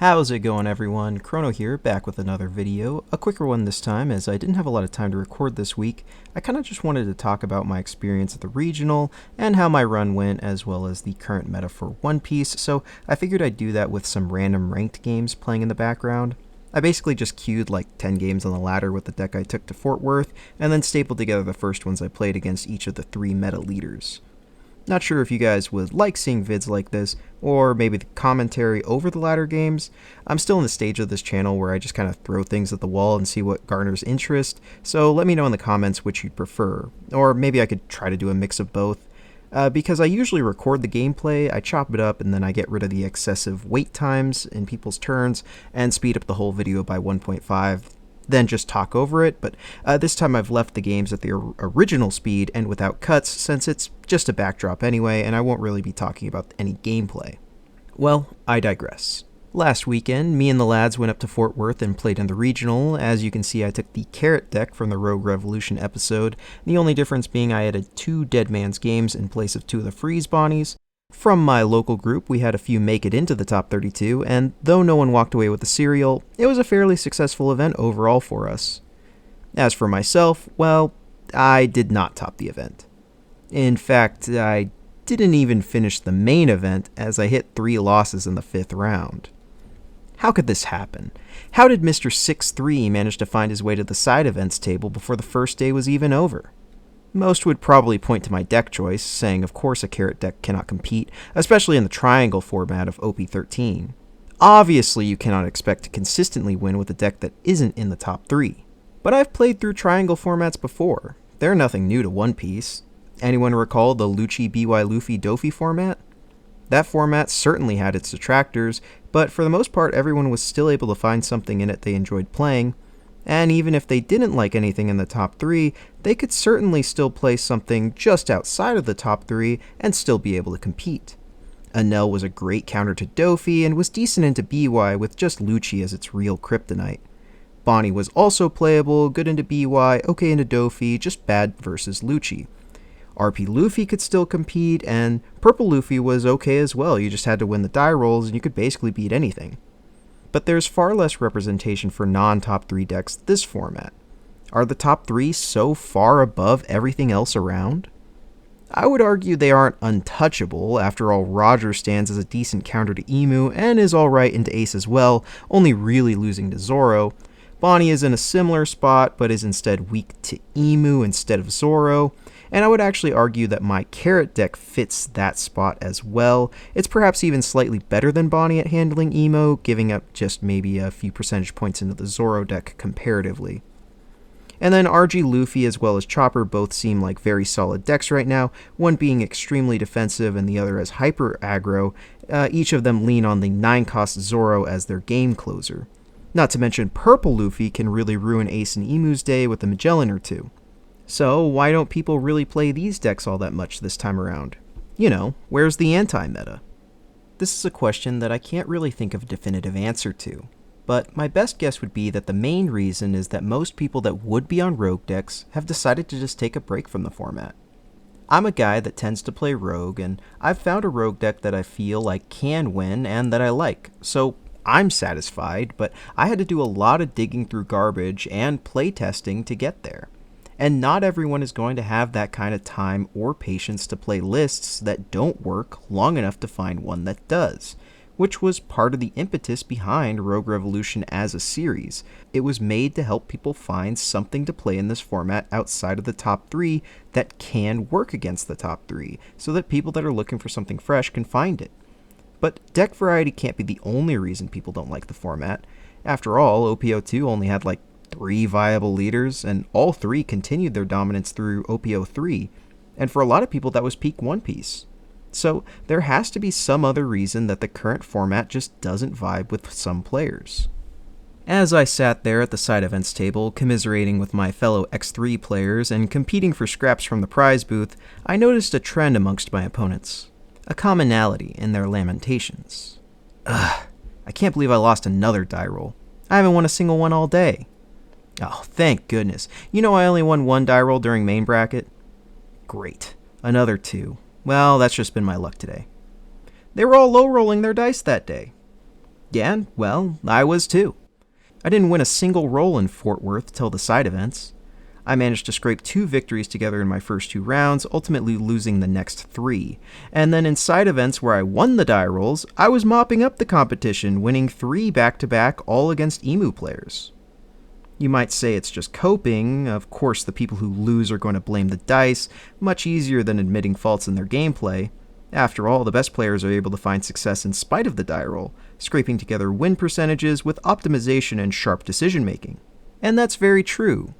How's it going, everyone? Chrono here, back with another video. A quicker one this time, as I didn't have a lot of time to record this week. I kind of just wanted to talk about my experience at the regional and how my run went, as well as the current meta for One Piece, so I figured I'd do that with some random ranked games playing in the background. I basically just queued like 10 games on the ladder with the deck I took to Fort Worth, and then stapled together the first ones I played against each of the 3 meta leaders. Not sure if you guys would like seeing vids like this, or maybe the commentary over the latter games. I'm still in the stage of this channel where I just kind of throw things at the wall and see what garners interest, so let me know in the comments which you'd prefer. Or maybe I could try to do a mix of both. Because I usually record the gameplay, I chop it up, and then I get rid of the excessive wait times in people's turns, and speed up the whole video by 1.5, then just talk over it, but this time I've left the games at the original speed and without cuts, since it's just a backdrop anyway, and I won't really be talking about any gameplay. Well, I digress. Last weekend, me and the lads went up to Fort Worth and played in the regional. As you can see, I took the Carrot deck from the Rogue Revolution episode, the only difference being I added 2 Dead Man's Games in place of 2 of the Freeze Bonnies. From my local group, we had a few make it into the top 32, and though no one walked away with the cereal, it was a fairly successful event overall for us. As for myself, well, I did not top the event. In fact, I didn't even finish the main event as I hit 3 losses in the 5th round. How could this happen? How did Mr. 6'3" manage to find his way to the side events table before the first day was even over? Most would probably point to my deck choice, saying of course a Carrot deck cannot compete, especially in the triangle format of OP13. Obviously you cannot expect to consistently win with a deck that isn't in the top 3. But I've played through triangle formats before. They're nothing new to One Piece. Anyone recall the Lucci BY Luffy Dofi format? That format certainly had its detractors, but for the most part everyone was still able to find something in it they enjoyed playing. And even if they didn't like anything in the top 3, they could certainly still play something just outside of the top 3 and still be able to compete. Enel was a great counter to Dofi and was decent into BY with just Lucci as its real kryptonite. Bonnie was also playable, good into BY, okay into Dofi, just bad versus Lucci. RP Luffy could still compete, and Purple Luffy was okay as well, you just had to win the die rolls and you could basically beat anything. But there's far less representation for non-top 3 decks this format. Are the top 3 so far above everything else around? I would argue they aren't untouchable. After all, Roger stands as a decent counter to Emu and is alright into Ace as well, only really losing to Zoro. Bonnie is in a similar spot, but is instead weak to Emu instead of Zoro. And I would actually argue that my Carrot deck fits that spot as well. It's perhaps even slightly better than Bonnie at handling Emo, giving up just maybe a few percentage points into the Zoro deck comparatively. And then RG Luffy as well as Chopper both seem like very solid decks right now, one being extremely defensive and the other as hyper aggro. Each of them lean on the 9-cost Zoro as their game closer. Not to mention Purple Luffy can really ruin Ace and Emu's day with a Magellan or 2. So why don't people really play these decks all that much this time around? You know, where's the anti-meta? This is a question that I can't really think of a definitive answer to, but my best guess would be that the main reason is that most people that would be on Rogue decks have decided to just take a break from the format. I'm a guy that tends to play Rogue, and I've found a Rogue deck that I feel like can win and that I like, so I'm satisfied, but I had to do a lot of digging through garbage and playtesting to get there. And not everyone is going to have that kind of time or patience to play lists that don't work long enough to find one that does, which was part of the impetus behind Rogue Revolution as a series. It was made to help people find something to play in this format outside of the top 3 that can work against the top 3, so that people that are looking for something fresh can find it. But deck variety can't be the only reason people don't like the format. After all, OP02 only had like 3 viable leaders, and all 3 continued their dominance through OP03, and for a lot of people that was peak One Piece. So there has to be some other reason that the current format just doesn't vibe with some players. As I sat there at the side events table, commiserating with my fellow X3 players and competing for scraps from the prize booth, I noticed a trend amongst my opponents. A commonality in their lamentations. Ugh, I can't believe I lost another die roll. I haven't won a single one all day. Oh, thank goodness. You know I only won 1 die roll during main bracket? Great. Another 2. Well, that's just been my luck today. They were all low rolling their dice that day. Yeah, well, I was too. I didn't win a single roll in Fort Worth till the side events. I managed to scrape 2 victories together in my first 2 rounds, ultimately losing the next 3. And then in side events where I won the die rolls, I was mopping up the competition, winning 3 back-to-back all against Emu players. You might say it's just coping. Of course, the people who lose are going to blame the dice, much easier than admitting faults in their gameplay. After all, the best players are able to find success in spite of the die roll, scraping together win percentages with optimization and sharp decision making. And that's very true.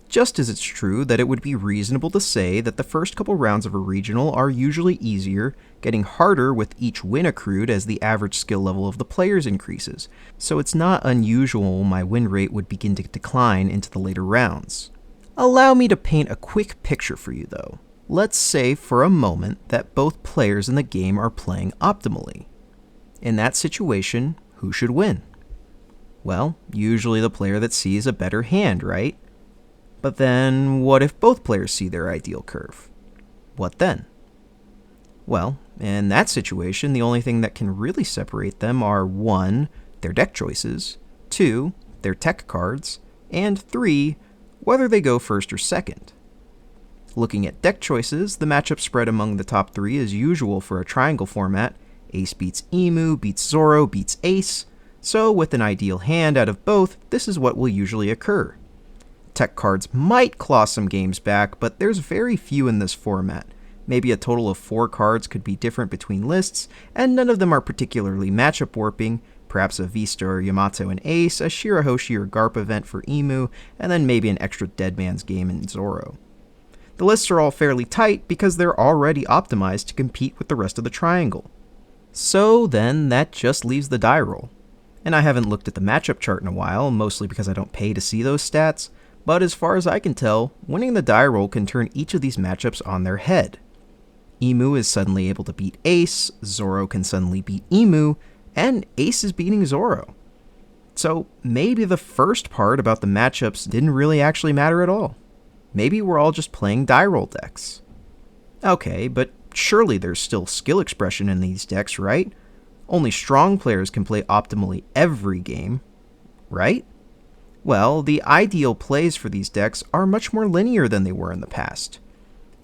Just as it's true that it would be reasonable to say that the first couple rounds of a regional are usually easier, getting harder with each win accrued as the average skill level of the players increases, so it's not unusual my win rate would begin to decline into the later rounds. Allow me to paint a quick picture for you though. Let's say for a moment that both players in the game are playing optimally. In that situation, who should win? Well, usually the player that sees a better hand, right? But then, what if both players see their ideal curve? What then? Well, in that situation, the only thing that can really separate them are 1. Their deck choices, 2. Their tech cards, and 3. Whether they go first or second. Looking at deck choices, the matchup spread among the top 3 is usual for a triangle format. Ace beats Emu, beats Zoro, beats Ace. So with an ideal hand out of both, this is what will usually occur. Tech cards might claw some games back, but there's very few in this format. Maybe a total of 4 cards could be different between lists, and none of them are particularly matchup warping. Perhaps a Vista or Yamato and Ace, a Shirahoshi or Garp event for Emu, and then maybe an extra Dead Man's Game in Zoro. The lists are all fairly tight because they're already optimized to compete with the rest of the triangle. So then that just leaves the die roll. And I haven't looked at the matchup chart in a while, mostly because I don't pay to see those stats, but as far as I can tell, winning the die roll can turn each of these matchups on their head. Emu is suddenly able to beat Ace, Zoro can suddenly beat Emu, and Ace is beating Zoro. So maybe the first part about the matchups didn't really actually matter at all. Maybe we're all just playing die roll decks. Okay, but surely there's still skill expression in these decks, right? Only strong players can play optimally every game, right? Well, the ideal plays for these decks are much more linear than they were in the past.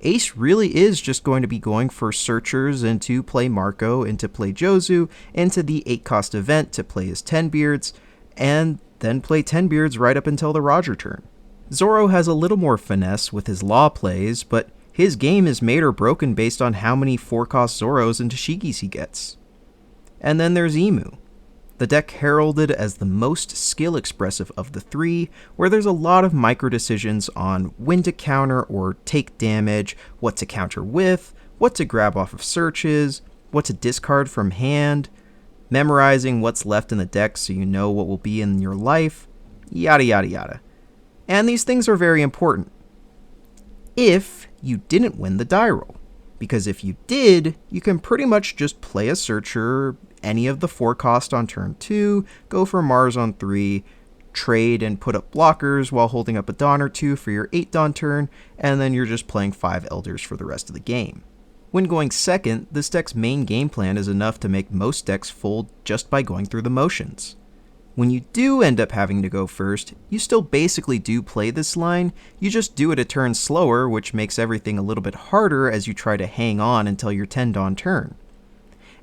Ace really is just going to be going for Searchers into play Marco, into play Jozu, into the 8-cost event to play his 10-beards, and then play 10-beards right up until the Roger turn. Zoro has a little more finesse with his law plays, but his game is made or broken based on how many 4-cost Zoros and Tashigis he gets. And then there's Emu, the deck heralded as the most skill expressive of the 3, where there's a lot of micro decisions on when to counter or take damage, what to counter with, what to grab off of searches, what to discard from hand, memorizing what's left in the deck so you know what will be in your life, yada yada yada. And these things are very important. If you didn't win the die roll. Because if you did, you can pretty much just play a Searcher, any of the 4-cost on turn 2, go for Mars on 3, trade and put up blockers while holding up a Dawn or 2 for your 8-Dawn turn, and then you're just playing 5 Elders for the rest of the game. When going second, this deck's main game plan is enough to make most decks fold just by going through the motions. When you do end up having to go first, you still basically do play this line, you just do it a turn slower, which makes everything a little bit harder as you try to hang on until your 10-Dawn turn.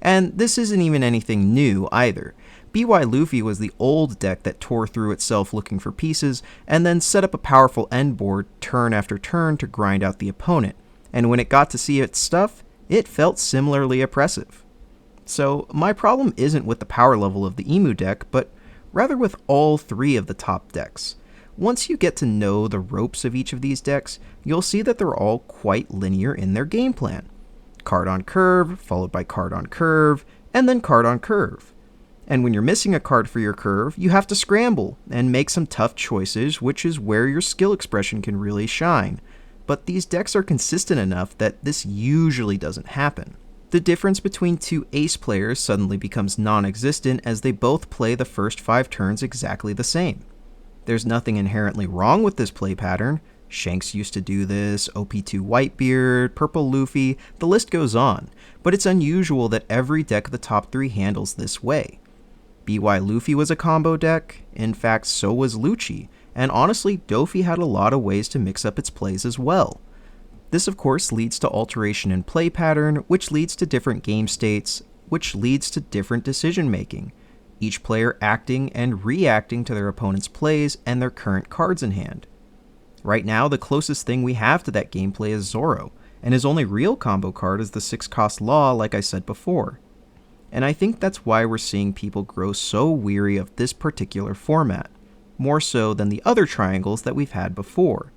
And this isn't even anything new either. BY Luffy was the old deck that tore through itself looking for pieces, and then set up a powerful end board turn after turn to grind out the opponent, and when it got to see its stuff, it felt similarly oppressive. So my problem isn't with the power level of the Emu deck, but rather with all 3 of the top decks. Once you get to know the ropes of each of these decks, you'll see that they're all quite linear in their game plan. Card on curve, followed by card on curve, and then card on curve. And when you're missing a card for your curve, you have to scramble and make some tough choices, which is where your skill expression can really shine. But these decks are consistent enough that this usually doesn't happen. The difference between 2 ace players suddenly becomes non-existent as they both play the first 5 turns exactly the same. There's nothing inherently wrong with this play pattern. Shanks used to do this, OP2 Whitebeard, Purple Luffy, the list goes on, but it's unusual that every deck of the top 3 handles this way. BY Luffy was a combo deck. In fact, so was Lucci. And honestly, Dofi had a lot of ways to mix up its plays as well. This of course leads to alteration in play pattern, which leads to different game states, which leads to different decision making, each player acting and reacting to their opponent's plays and their current cards in hand. Right now, the closest thing we have to that gameplay is Zoro, and his only real combo card is the 6-cost Law, like I said before. And I think that's why we're seeing people grow so weary of this particular format, more so than the other triangles that we've had before.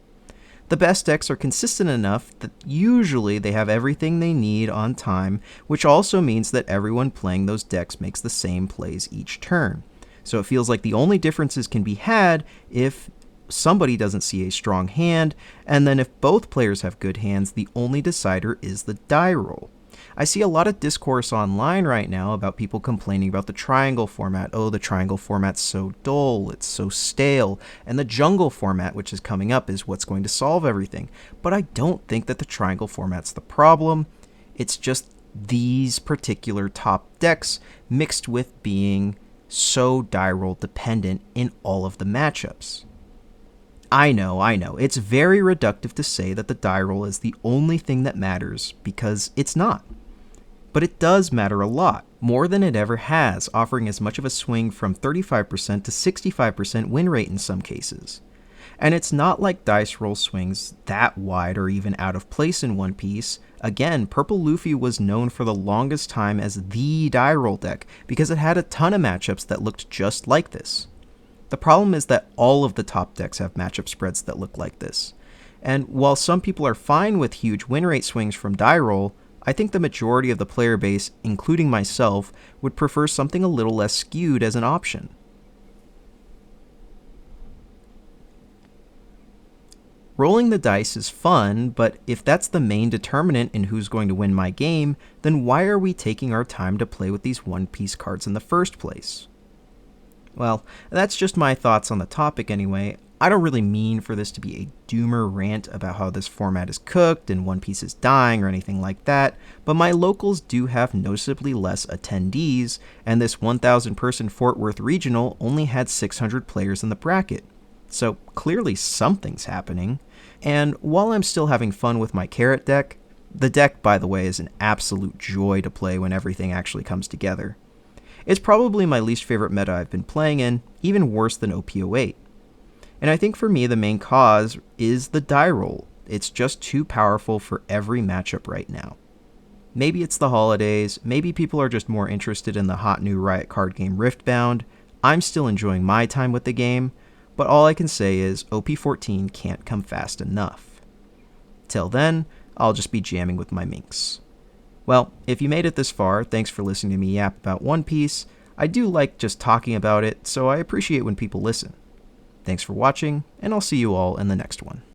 The best decks are consistent enough that usually they have everything they need on time, which also means that everyone playing those decks makes the same plays each turn. So it feels like the only differences can be had if somebody doesn't see a strong hand, and then if both players have good hands, the only decider is the die roll. I see a lot of discourse online right now about people complaining about the triangle format. Oh, the triangle format's so dull, it's so stale, and the jungle format, which is coming up, is what's going to solve everything. But I don't think that the triangle format's the problem. It's just these particular top decks mixed with being so die roll dependent in all of the matchups. I know, it's very reductive to say that the die roll is the only thing that matters, because it's not. But it does matter a lot, more than it ever has, offering as much of a swing from 35% to 65% win rate in some cases. And it's not like dice roll swings that wide or even out of place in One Piece. Again, Purple Luffy was known for the longest time as the die roll deck, because it had a ton of matchups that looked just like this. The problem is that all of the top decks have matchup spreads that look like this. And while some people are fine with huge win rate swings from die roll, I think the majority of the player base, including myself, would prefer something a little less skewed as an option. Rolling the dice is fun, but if that's the main determinant in who's going to win my game, then why are we taking our time to play with these One Piece cards in the first place? Well, that's just my thoughts on the topic anyway. I don't really mean for this to be a doomer rant about how this format is cooked and One Piece is dying or anything like that, but my locals do have noticeably less attendees, and this 1,000 person Fort Worth regional only had 600 players in the bracket. So clearly something's happening. And while I'm still having fun with my Carrot deck, the deck, by the way, is an absolute joy to play when everything actually comes together. It's probably my least favorite meta I've been playing in, even worse than OP08. And I think for me the main cause is the die roll. It's just too powerful for every matchup right now. Maybe it's the holidays, maybe people are just more interested in the hot new Riot card game Riftbound. I'm still enjoying my time with the game, but all I can say is OP13 can't come fast enough. Till then, I'll just be jamming with my minks. Well, if you made it this far, thanks for listening to me yap about One Piece. I do like just talking about it, so I appreciate when people listen. Thanks for watching, and I'll see you all in the next one.